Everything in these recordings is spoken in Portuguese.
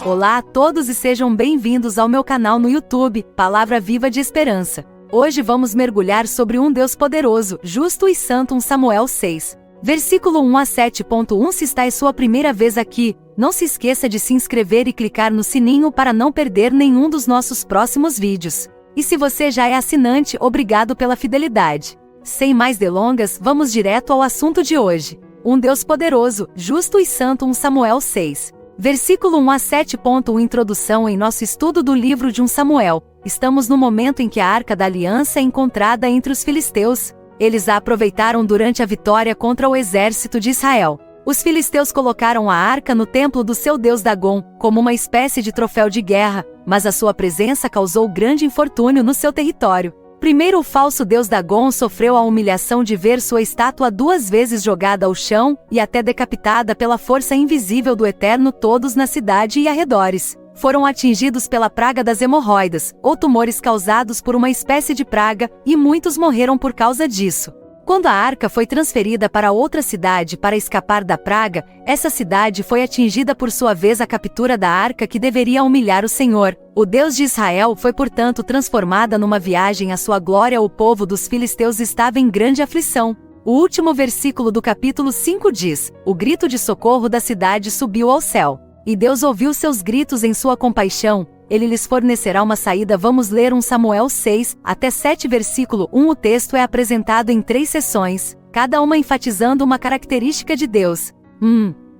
Olá a todos e sejam bem-vindos ao meu canal no YouTube, Palavra Viva de Esperança. Hoje vamos mergulhar sobre um Deus poderoso, justo e santo. 1 Samuel 6. Versículo 1 a 7.1. Se está é sua primeira vez aqui, não se esqueça de se inscrever e clicar no sininho para não perder nenhum dos nossos próximos vídeos. E se você já é assinante, obrigado pela fidelidade. Sem mais delongas, vamos direto ao assunto de hoje. Um Deus poderoso, justo e santo. 1 Samuel 6. Versículo 1 a 7.1. Introdução em nosso estudo do livro de 1 Samuel. Estamos no momento em que a Arca da Aliança é encontrada entre os filisteus. Eles a aproveitaram durante a vitória contra o exército de Israel. Os filisteus colocaram a arca no templo do seu deus Dagom, como uma espécie de troféu de guerra, mas a sua presença causou grande infortúnio no seu território. Primeiro, o falso deus Dagom sofreu a humilhação de ver sua estátua 2 vezes jogada ao chão e até decapitada pela força invisível do Eterno. Todos na cidade e arredores foram atingidos pela praga das hemorroidas, ou tumores causados por uma espécie de praga, e muitos morreram por causa disso. Quando a arca foi transferida para outra cidade para escapar da praga, essa cidade foi atingida por sua vez. A captura da arca, que deveria humilhar o Senhor, o Deus de Israel, foi portanto transformada numa viagem à sua glória. O povo dos filisteus estava em grande aflição. O último versículo do capítulo 5 diz: o grito de socorro da cidade subiu ao céu. E Deus ouviu seus gritos em sua compaixão. Ele lhes fornecerá uma saída. Vamos ler 1 Samuel 6, até 7. Versículo 1. O texto é apresentado em 3 seções, cada uma enfatizando uma característica de Deus.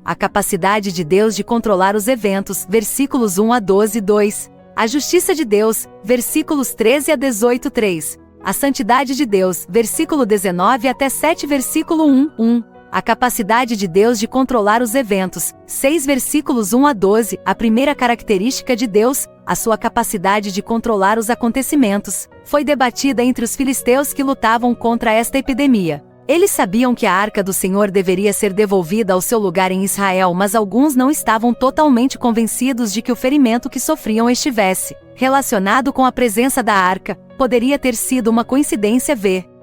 A capacidade de Deus de controlar os eventos, versículos 1 a 12. 2. A justiça de Deus, versículos 13 a 18. 3. A santidade de Deus, versículo 19 até 7. Versículo 1. A capacidade de Deus de controlar os eventos, 6. Versículos 1 a 12. A primeira característica de Deus, a sua capacidade de controlar os acontecimentos, foi debatida entre os filisteus que lutavam contra esta epidemia. Eles sabiam que a arca do Senhor deveria ser devolvida ao seu lugar em Israel, mas alguns não estavam totalmente convencidos de que o ferimento que sofriam estivesse relacionado com a presença da arca. Poderia ter sido uma coincidência.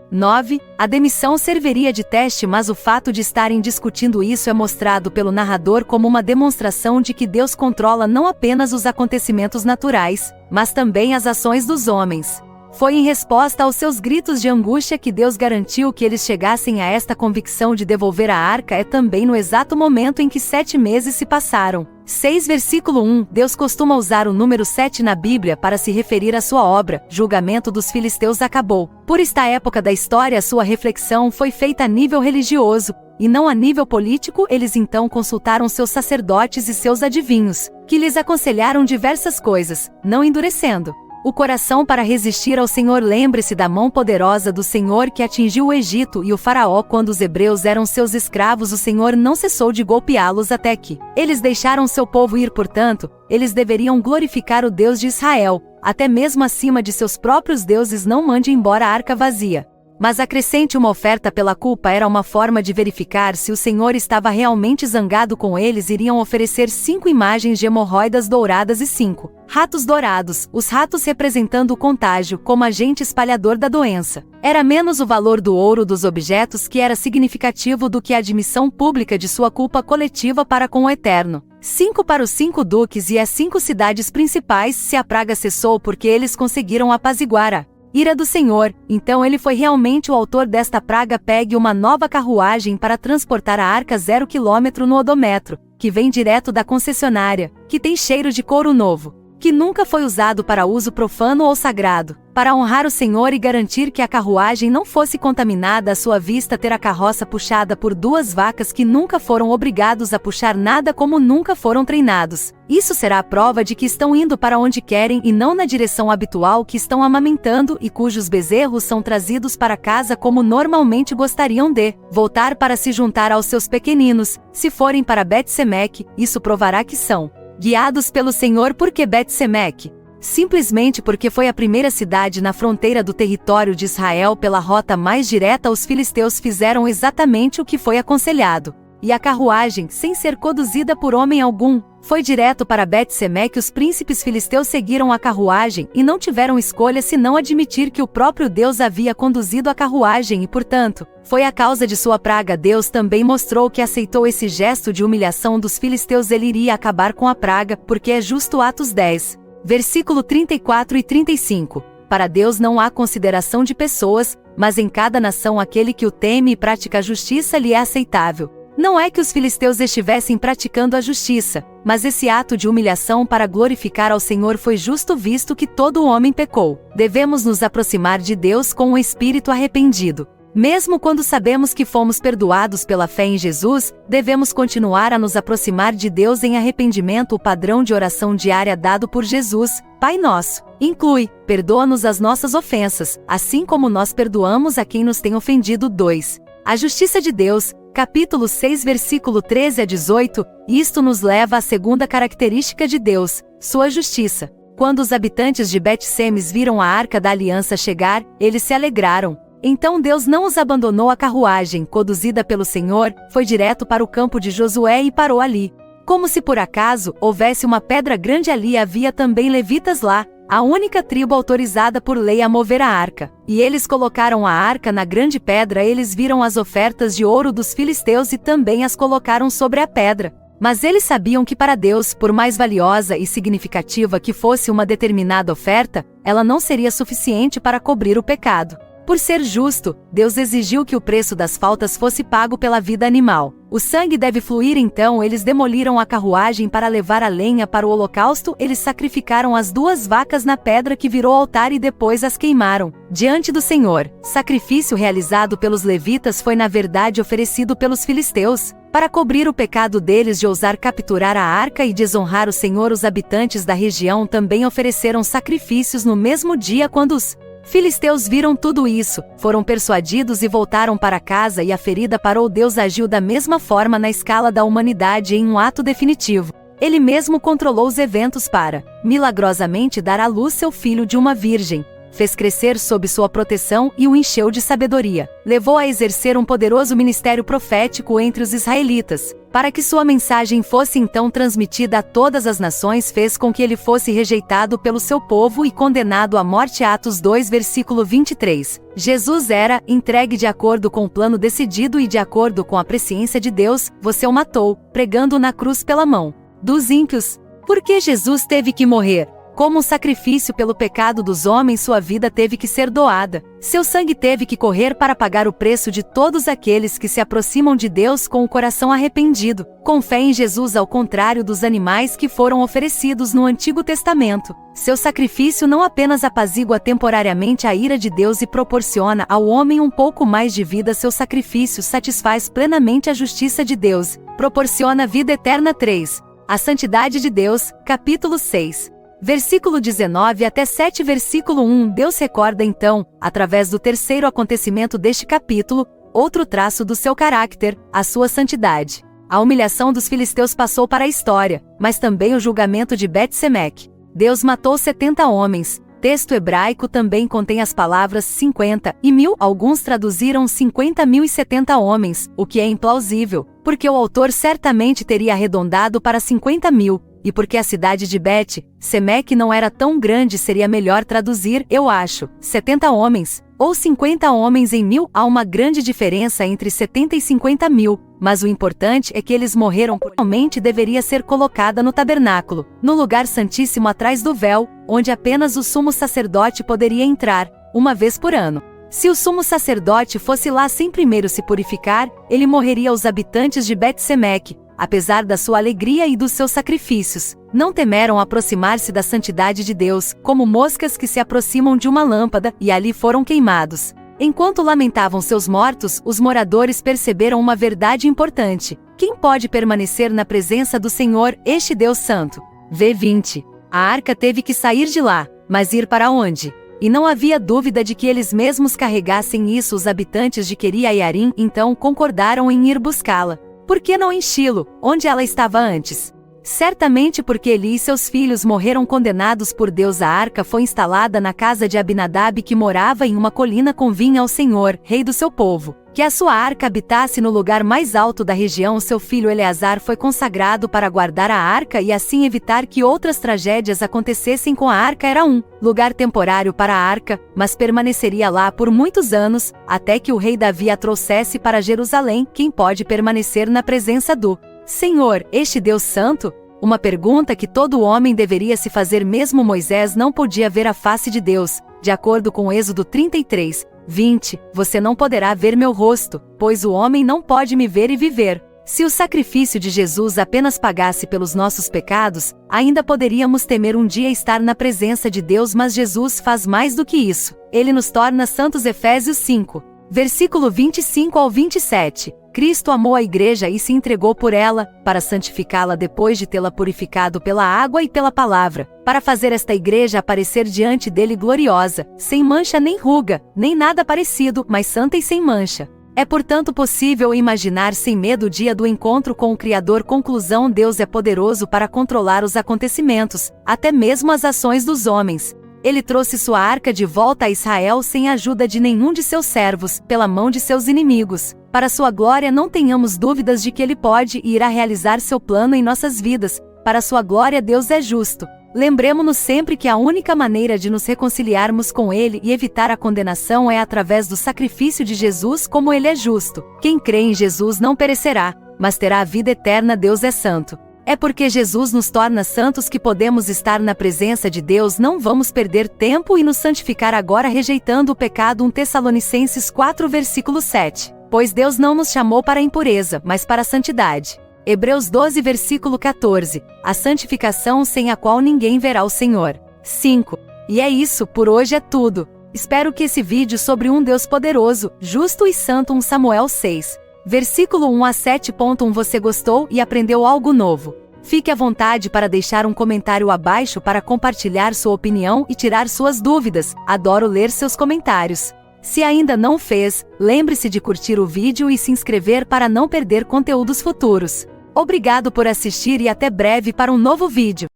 9. A demissão serviria de teste, mas o fato de estarem discutindo isso é mostrado pelo narrador como uma demonstração de que Deus controla não apenas os acontecimentos naturais, mas também as ações dos homens. Foi em resposta aos seus gritos de angústia que Deus garantiu que eles chegassem a esta convicção de devolver a arca. É também no exato momento em que 7 meses se passaram. 6. Versículo 1. Deus costuma usar o número 7 na Bíblia para se referir à sua obra. Julgamento dos filisteus acabou. Por esta época da história, sua reflexão foi feita a nível religioso, e não a nível político. Eles então consultaram seus sacerdotes e seus adivinhos, que lhes aconselharam diversas coisas, não endurecendo o coração para resistir ao Senhor. Lembre-se da mão poderosa do Senhor que atingiu o Egito e o faraó quando os hebreus eram seus escravos. O Senhor não cessou de golpeá-los até que eles deixaram seu povo ir. Portanto, eles deveriam glorificar o Deus de Israel, até mesmo acima de seus próprios deuses. Não mande embora a arca vazia, mas acrescente uma oferta pela culpa. Era uma forma de verificar se o Senhor estava realmente zangado com eles. Iriam oferecer 5 imagens de hemorroidas douradas e 5 ratos dourados, os ratos representando o contágio como agente espalhador da doença. Era menos o valor do ouro dos objetos que era significativo do que a admissão pública de sua culpa coletiva para com o Eterno. 5 para os 5 duques e as 5 cidades principais. Se a praga cessou porque eles conseguiram apaziguar a ira do Senhor, então ele foi realmente o autor desta praga. Pegue uma nova carruagem para transportar a arca 0 km no odômetro, que vem direto da concessionária, que tem cheiro de couro novo, que nunca foi usado para uso profano ou sagrado, para honrar o Senhor e garantir que a carruagem não fosse contaminada. À sua vista ter a carroça puxada por 2 vacas que nunca foram obrigados a puxar nada, como nunca foram treinados. Isso será a prova de que estão indo para onde querem e não na direção habitual, que estão amamentando e cujos bezerros são trazidos para casa como normalmente gostariam de voltar para se juntar aos seus pequeninos. Se forem para Bet-Semeque, isso provará que são guiados pelo Senhor. Por que Bet-Semeque? Simplesmente porque foi a primeira cidade na fronteira do território de Israel. Pela rota mais direta, os filisteus fizeram exatamente o que foi aconselhado. e a carruagem, sem ser conduzida por homem algum, foi direto para Bet-Semeque. Os príncipes filisteus seguiram a carruagem e não tiveram escolha senão admitir que o próprio Deus havia conduzido a carruagem e, portanto, foi a causa de sua praga. Deus também mostrou que aceitou esse gesto de humilhação dos filisteus. Ele iria acabar com a praga, porque é justo. Atos 10, versículo 34 e 35. Para Deus não há consideração de pessoas, mas em cada nação aquele que o teme e pratica a justiça lhe é aceitável. Não é que os filisteus estivessem praticando a justiça, mas esse ato de humilhação para glorificar ao Senhor foi justo, visto que todo homem pecou. Devemos nos aproximar de Deus com um espírito arrependido. Mesmo quando sabemos que fomos perdoados pela fé em Jesus, devemos continuar a nos aproximar de Deus em arrependimento. O padrão de oração diária dado por Jesus, Pai Nosso, inclui: perdoa-nos as nossas ofensas, assim como nós perdoamos a quem nos tem ofendido. 2. A justiça de Deus, capítulo 6, versículo 13 a 18, isto nos leva à segunda característica de Deus, sua justiça. Quando os habitantes de Bet-Semes viram a Arca da Aliança chegar, eles se alegraram. Então Deus não os abandonou. A carruagem, conduzida pelo Senhor, foi direto para o campo de Josué e parou ali. Como se por acaso houvesse uma pedra grande ali. Havia também levitas lá, a única tribo autorizada por lei a mover a arca. E eles colocaram a arca na grande pedra. Eles viram as ofertas de ouro dos filisteus e também as colocaram sobre a pedra. Mas eles sabiam que para Deus, por mais valiosa e significativa que fosse uma determinada oferta, ela não seria suficiente para cobrir o pecado. Por ser justo, Deus exigiu que o preço das faltas fosse pago pela vida animal. O sangue deve fluir. Então eles demoliram a carruagem para levar a lenha para o holocausto. Eles sacrificaram as 2 vacas na pedra que virou altar e depois as queimaram diante do Senhor. Sacrifício realizado pelos levitas foi na verdade oferecido pelos filisteus, para cobrir o pecado deles de ousar capturar a arca e desonrar o Senhor. Os habitantes da região também ofereceram sacrifícios no mesmo dia. Quando os filisteus viram tudo isso, foram persuadidos e voltaram para casa, e a ferida parou. Deus agiu da mesma forma na escala da humanidade em um ato definitivo. Ele mesmo controlou os eventos para, milagrosamente, dar à luz seu filho de uma virgem. Fez crescer sob sua proteção e o encheu de sabedoria. Levou a exercer um poderoso ministério profético entre os israelitas, para que sua mensagem fosse então transmitida a todas as nações. Fez com que ele fosse rejeitado pelo seu povo e condenado à morte. Atos 2, versículo 23. Jesus era entregue de acordo com o plano decidido e de acordo com a presciência de Deus. Você o matou, pregando na cruz pela mão dos ímpios. Por que Jesus teve que morrer? Como um sacrifício pelo pecado dos homens, sua vida teve que ser doada. Seu sangue teve que correr para pagar o preço de todos aqueles que se aproximam de Deus com o coração arrependido, com fé em Jesus, ao contrário dos animais que foram oferecidos no Antigo Testamento. Seu sacrifício não apenas apazigua temporariamente a ira de Deus e proporciona ao homem um pouco mais de vida. Seu sacrifício satisfaz plenamente a justiça de Deus, proporciona vida eterna. 3. A santidade de Deus, capítulo 6. Versículo 19 até 7. Versículo 1. Deus recorda então, através do terceiro acontecimento deste capítulo, outro traço do seu caráter, a sua santidade. A humilhação dos filisteus passou para a história, mas também o julgamento de Bet-Semeque. Deus matou 70 homens. Texto hebraico também contém as palavras 50 e 1000. Alguns traduziram 50.000 e 70 homens, o que é implausível, porque o autor certamente teria arredondado para 50.000. E porque a cidade de Bet-Semeque não era tão grande, seria melhor traduzir, eu acho, 70 homens, ou 50 homens em 1000. Há uma grande diferença entre 70 e 50.000, mas o importante é que eles morreram. Realmente deveria ser colocada no tabernáculo, no lugar santíssimo atrás do véu, onde apenas o sumo sacerdote poderia entrar, uma vez por ano. Se o sumo sacerdote fosse lá sem primeiro se purificar, ele morreria. Os habitantes de Bet-Semeque, apesar da sua alegria e dos seus sacrifícios, não temeram aproximar-se da santidade de Deus, como moscas que se aproximam de uma lâmpada, e ali foram queimados. Enquanto lamentavam seus mortos, os moradores perceberam uma verdade importante: quem pode permanecer na presença do Senhor, este Deus Santo? V20. A arca teve que sair de lá, mas ir para onde? E não havia dúvida de que eles mesmos carregassem isso. Os habitantes de Queria-Yarim então concordaram em ir buscá-la. Por que não em Shilo, onde ela estava antes? Certamente porque Eli e seus filhos morreram condenados por Deus. A arca foi instalada na casa de Abinadab, que morava em uma colina com vinha ao Senhor, rei do seu povo. que a sua arca habitasse no lugar mais alto da região. Seu filho Eleazar foi consagrado para guardar a arca e assim evitar que outras tragédias acontecessem com a arca. Era um lugar temporário para a arca, mas permaneceria lá por muitos anos, até que o rei Davi a trouxesse para Jerusalém. Quem pode permanecer na presença do Senhor, este Deus Santo? Uma pergunta que todo homem deveria se fazer. Mesmo Moisés não podia ver a face de Deus. De acordo com Êxodo 33:20, você não poderá ver meu rosto, pois o homem não pode me ver e viver. Se o sacrifício de Jesus apenas pagasse pelos nossos pecados, ainda poderíamos temer um dia estar na presença de Deus, mas Jesus faz mais do que isso. Ele nos torna santos. Efésios 5, versículo 25 ao 27. Cristo amou a igreja e se entregou por ela, para santificá-la depois de tê-la purificado pela água e pela palavra, para fazer esta igreja aparecer diante dele gloriosa, sem mancha nem ruga, nem nada parecido, mas santa e sem mancha. É portanto possível imaginar sem medo o dia do encontro com o Criador. Conclusão: Deus é poderoso para controlar os acontecimentos, até mesmo as ações dos homens. Ele trouxe sua arca de volta a Israel sem a ajuda de nenhum de seus servos, pela mão de seus inimigos. Para sua glória, não tenhamos dúvidas de que Ele pode e irá realizar seu plano em nossas vidas. Para sua glória, Deus é justo. Lembremos-nos sempre que a única maneira de nos reconciliarmos com Ele e evitar a condenação é através do sacrifício de Jesus. Como Ele é justo, quem crê em Jesus não perecerá, mas terá a vida eterna. Deus é santo. É porque Jesus nos torna santos que podemos estar na presença de Deus. Não vamos perder tempo e nos santificar agora, rejeitando o pecado. 1 Tessalonicenses 4, versículo 7. Pois Deus não nos chamou para a impureza, mas para a santidade. Hebreus 12, versículo 14. A santificação sem a qual ninguém verá o Senhor. 5. E é isso, por hoje é tudo. Espero que esse vídeo sobre um Deus poderoso, justo e santo, 1 Samuel 6, versículo 1 a 7.1 você gostou e aprendeu algo novo. Fique à vontade para deixar um comentário abaixo para compartilhar sua opinião e tirar suas dúvidas. Adoro ler seus comentários. Se ainda não fez, lembre-se de curtir o vídeo e se inscrever para não perder conteúdos futuros. Obrigado por assistir e até breve para um novo vídeo.